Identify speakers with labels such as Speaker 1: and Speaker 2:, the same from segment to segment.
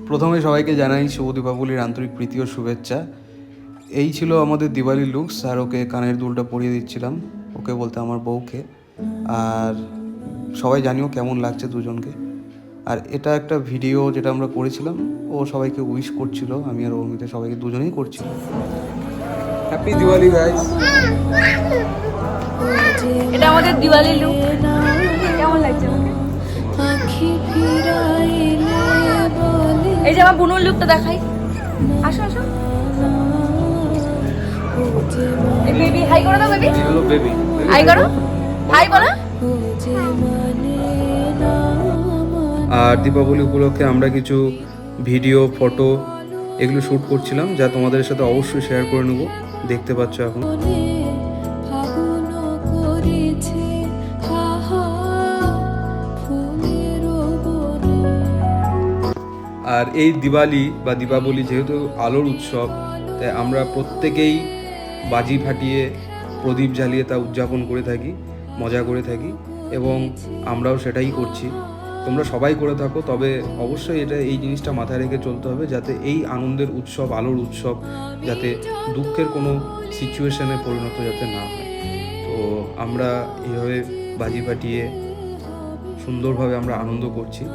Speaker 1: প্রথমে সবাইকে জানাই শুভ দীপাবলির আন্তরিক প্রীতি ও শুভেচ্ছা। এই ছিল আমাদের দিওয়ালির লুকস। আর ওকে কানের দুলটা পরিয়ে দিচ্ছিলাম, ওকে বলতে আমার বউকে। আর সবাই জানিও কেমন লাগছে দুজনকে। আর এটা একটা ভিডিও যেটা আমরা করেছিলাম, ও সবাইকে উইশ করছিল, আমি আর অমিতে সবাইকে দুজনেই করছিল। Happy Diwali guys.
Speaker 2: এটা আমাদের দিওয়ালি লুক। কেমন লাগছে আমাকে? এই যে আমার বুনুর লুকটা দেখাই। আসো আসো। এই বেবি হাই করো না বেবি।
Speaker 1: Hello baby.
Speaker 2: হাই করো। হাই বলো।
Speaker 1: আর দীপাবলি উপলক্ষে আমরা কিছু ভিডিও, ফটো এগুলো শ্যুট করছিলাম, যা তোমাদের সাথে অবশ্যই শেয়ার করে নেবো। দেখতে পাচ্ছ এখন। আর এই দিওয়ালি বা দীপাবলি যেহেতু আলোর উৎসব, তাই আমরা প্রত্যেকেই বাজি ফাটিয়ে, প্রদীপ জ্বালিয়ে তা উদযাপন করে থাকি, মজা করে থাকি, এবং আমরাও সেটাই করছি। তোমরা সবাই করে থাকো, তবে অবশ্যই এই জিনিসটা মাথায় রেখে চলতে হবে, যাতে এই আনন্দের উৎসব, আলোর উৎসব, যাতে দুঃখের কোনো সিচুয়েশনে পরিণত যাতে না হয়। তো আমরা এইভাবে বাজি ফাটিয়ে সুন্দরভাবে আমরা আনন্দ করছি।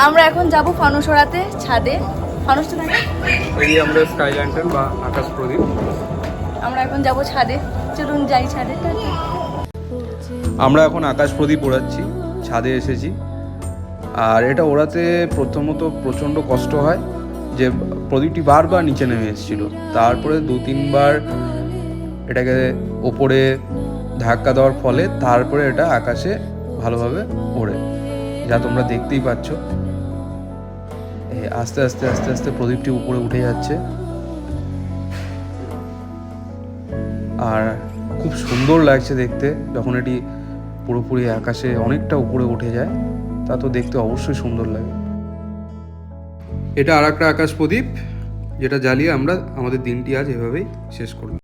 Speaker 2: আমরা এখন যাব ফানুস ওড়াতে ছাদে। ফানুসটা থাকে।
Speaker 1: এই আমরা স্কাই ল্যান্টার্ন বা আকাশ প্রদীপ।
Speaker 2: আমরা এখন যাব ছাদে। চলুন যাই ছাদে।
Speaker 1: আমরা এখন আকাশ প্রদীপ ওড়াচ্ছি, ছাদে এসেছি। আর এটা ওড়াতে প্রথমত প্রচণ্ড কষ্ট হয়, যে প্রদীপটি বারবার নিচে নেমে এসেছিলো। তারপরে 2-3 বার এটাকে ওপরে ধাক্কা দেওয়ার ফলে তারপরে এটা আকাশে ভালোভাবে ওড়ে, যা তোমরা দেখতেই পাচ্ছ। আস্তে আস্তে আস্তে আস্তে প্রদীপটি উপরে উঠে যাচ্ছে। আর খুব সুন্দর লাগছে দেখতে, যখন এটি পুরোপুরি আকাশে অনেকটা উপরে উঠে যায়, তা তো দেখতে অবশ্যই সুন্দর লাগে। এটা আর একটা আকাশ প্রদীপ, যেটা জ্বালিয়ে আমরা আমাদের দিনটি আজ এভাবেই শেষ করলাম।